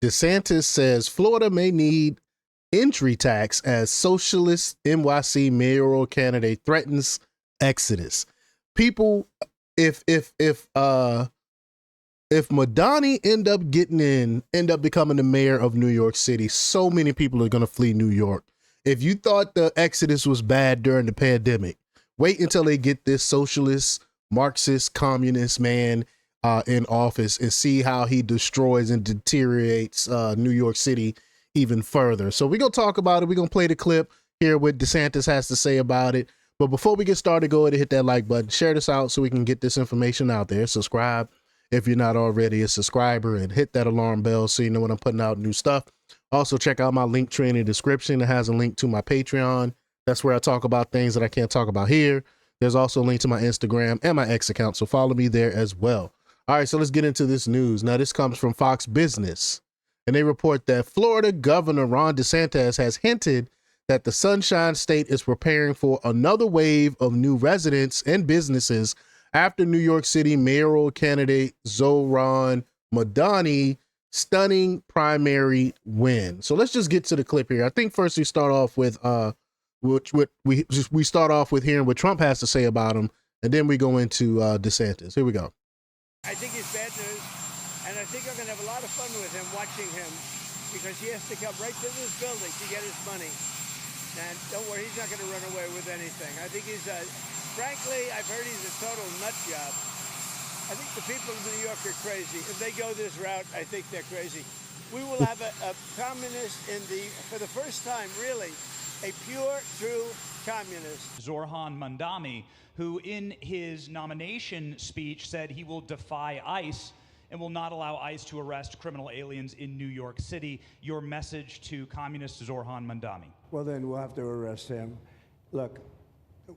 DeSantis says Florida may need entry tax as socialist NYC mayoral candidate threatens exodus. People, if Madani end up becoming the mayor of New York City, so many people are going to flee New York. If you thought the exodus was bad during the pandemic, wait until they get this socialist, Marxist, communist man in office and see how he destroys and deteriorates New York City even further. So we're going to talk about it. We're going to play the clip, hear what DeSantis has to say about it. But before we get started, go ahead and hit that like button. Share this out so we can get this information out there. Subscribe if you're not already a subscriber, and hit that alarm bell so you know when I'm putting out new stuff. Also, check out my link tree in the description. It has a link to my Patreon. That's where I talk about things that I can't talk about here. There's also a link to my Instagram and my X account, so follow me there as well. All right, so let's get into this news. Now, this comes from Fox Business, and they report that Florida Governor Ron DeSantis has hinted that the Sunshine State is preparing for another wave of new residents and businesses after New York City mayoral candidate Zohran Madani stunning primary win. So let's just get to the clip here. I think first we start off with we start off with hearing what Trump has to say about him, and then we go into DeSantis. Here we go. I think he's bad news, and I think I'm going to have a lot of fun with him, watching him, because he has to come right to this building to get his money. And don't worry, he's not going to run away with anything. I think he's frankly, I've heard he's a total nut job. I think the people of New York are crazy. If they go this route, I think they're crazy. We will have a communist for the first time, really, a pure, true communist. Zohran Mamdani, who in his nomination speech said he will defy ICE and will not allow ICE to arrest criminal aliens in New York City. Your message to communist Zohran Mamdani? Well, then we'll have to arrest him. Look,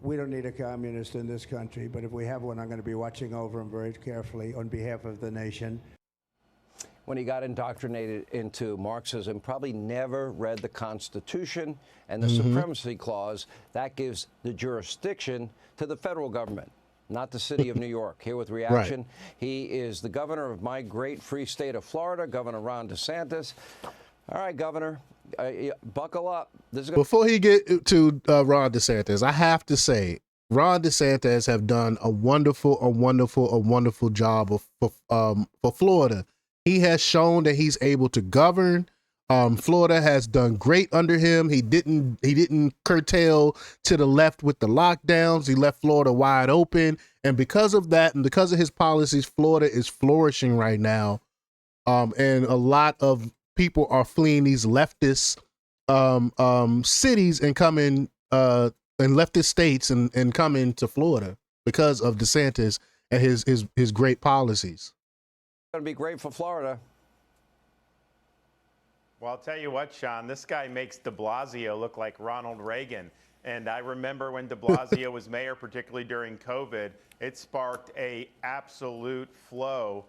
we don't need a communist in this country, but if we have one, I'm going to be watching over him very carefully on behalf of the nation. When he got indoctrinated into Marxism, probably never read the Constitution and the Supremacy Clause. That gives the jurisdiction to the federal government, not the city of New York. Here with reaction, he is the governor of my great free state of Florida, Governor Ron DeSantis. All right, Governor, buckle up. This is Before he get to Ron DeSantis, I have to say, Ron DeSantis have done a wonderful job for Florida. He has shown that he's able to govern. Florida has done great under him. He didn't curtail to the left with the lockdowns. He left Florida wide open. And because of that, and because of his policies, Florida is flourishing right now. And a lot of people are fleeing these leftist cities and coming and leftist states and coming to Florida because of DeSantis and his great policies. going to be great for Florida. Well, I'll tell you what, Sean, this guy makes de Blasio look like Ronald Reagan. And I remember when de Blasio was mayor, particularly during COVID, it sparked a absolute flow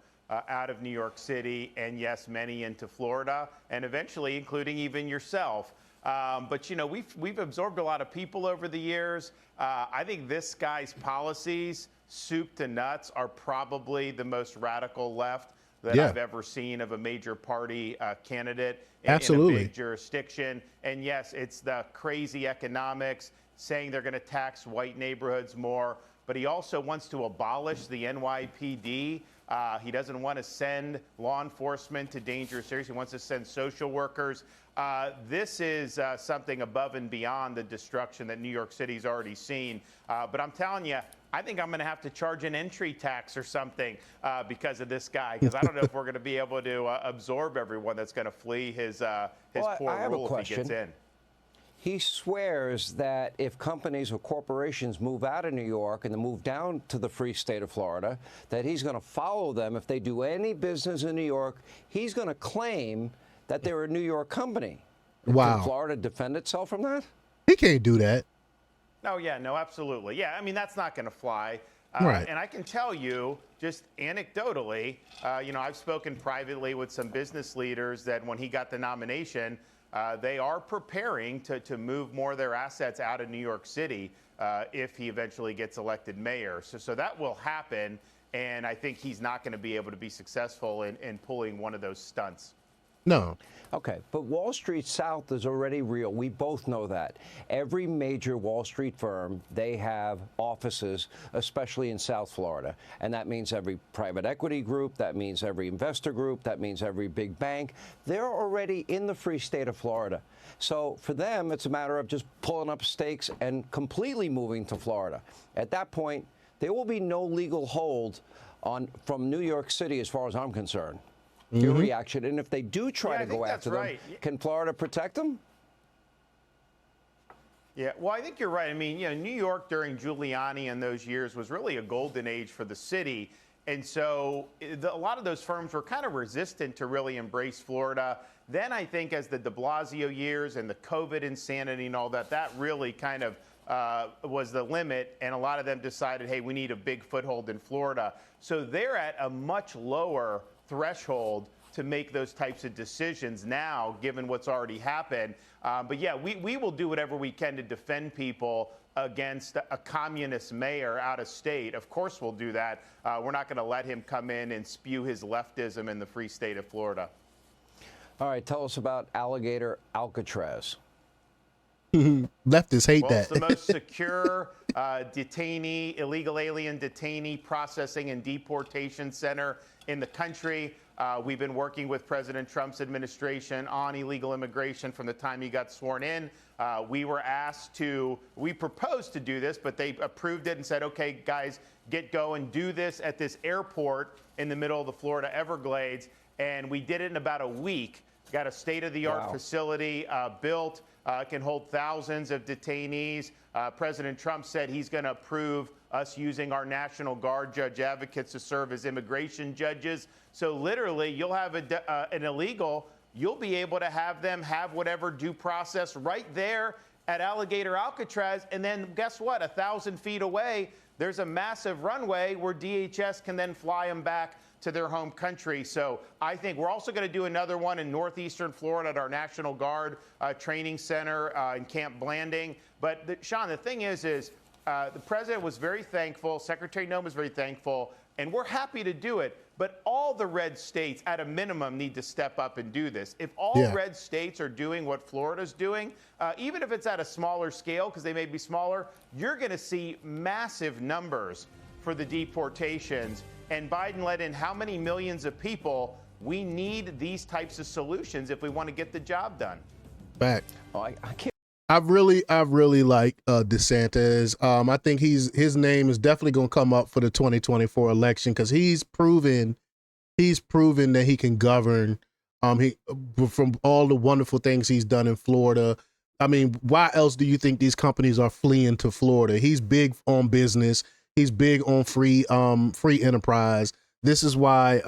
out of New York City, and yes, many into Florida, and eventually including even yourself. But, you know, we've absorbed a lot of people over the years. I think this guy's policies, soup to nuts, are probably the most radical left that I've ever seen of a major party candidate in a big jurisdiction. And yes, it's the crazy economics, saying they're going to tax white neighborhoods more. But he also wants to abolish the NYPD. He doesn't want to send law enforcement to dangerous areas. He wants to send social workers. This is something above and beyond the destruction that New York City's already seen. But I'm telling you, I think I'm going to have to charge an entry tax or something because of this guy, because I don't know if we're going to be able to absorb everyone that's going to flee his poor rule if he gets in. He swears that if companies or corporations move out of New York and they move down to the free state of Florida, that he's going to follow them. If they do any business in New York, he's going to claim that they're a New York company. Wow. Can Florida defend itself from that? He can't do that. Oh, yeah, no, absolutely. Yeah, I mean, that's not going to fly. Right. And I can tell you, just anecdotally, you know, I've spoken privately with some business leaders that when he got the nomination, they are preparing to move more of their assets out of New York City if he eventually gets elected mayor. So that will happen, and I think he's not going to be able to be successful in pulling one of those stunts. No. Okay, but Wall Street South is already real. We both know that. Every major Wall Street firm, they have offices, especially in South Florida. And that means every private equity group, that means every investor group, that means every big bank. They're already in the free state of Florida. So for them, it's a matter of just pulling up stakes and completely moving to Florida. At that point, there will be no legal hold from New York City as far as I'm concerned. Your reaction, and if they do try to go after them, can Florida protect them? Yeah, well, I think you're right. I mean, New York during Giuliani and those years was really a golden age for the city. And so a lot of those firms were kind of resistant to really embrace Florida. Then I think as the de Blasio years and the COVID insanity and all that, that really kind of was the limit. And a lot of them decided, hey, we need a big foothold in Florida. So they're at a much lower threshold to make those types of decisions now, given what's already happened. But yeah, we will do whatever we can to defend people against a communist mayor out of state. Of course we'll do that. We're not going to let him come in and spew his leftism in the free state of Florida. All right, tell us about Alligator Alcatraz. Leftists hate that. It's the most secure illegal alien detainee processing and deportation center in the country. We've been working with President Trump's administration on illegal immigration from the time he got sworn in. We proposed to do this, but they approved it and said, okay, guys, get going, do this at this airport in the middle of the Florida Everglades. And we did it in about a week. Got a state-of-the-art facility built. Can hold thousands of detainees. President Trump said he's going to approve us using our National Guard judge advocates to serve as immigration judges. So literally, you'll have an illegal, you'll be able to have them have whatever due process right there at Alligator Alcatraz. And then guess what? 1,000 feet away, there's a massive runway where DHS can then fly them back to their home country. So I think we're also going to do another one in northeastern Florida at our National Guard training center in Camp Blanding. But Sean, the thing is the president was very thankful. Secretary Noem was very thankful. And we're happy to do it. But all the red states, at a minimum, need to step up and do this. If all red states are doing what Florida's doing, even if it's at a smaller scale, because they may be smaller, you're going to see massive numbers for the deportations. And Biden let in how many millions of people? We need these types of solutions if we want to get the job done. Back. Oh, I can't. I really like DeSantis. I think his name is definitely going to come up for the 2024 election because he's proven that he can govern. From all the wonderful things he's done in Florida. I mean, why else do you think these companies are fleeing to Florida? He's big on business. He's big on free enterprise. This is why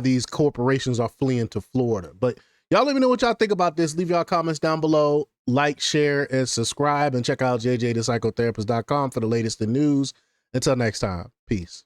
these corporations are fleeing to Florida. But y'all let me know what y'all think about this. Leave y'all comments down below. Like, share, and subscribe. And check out jjthepsychotherapist.com for the latest in news. Until next time, peace.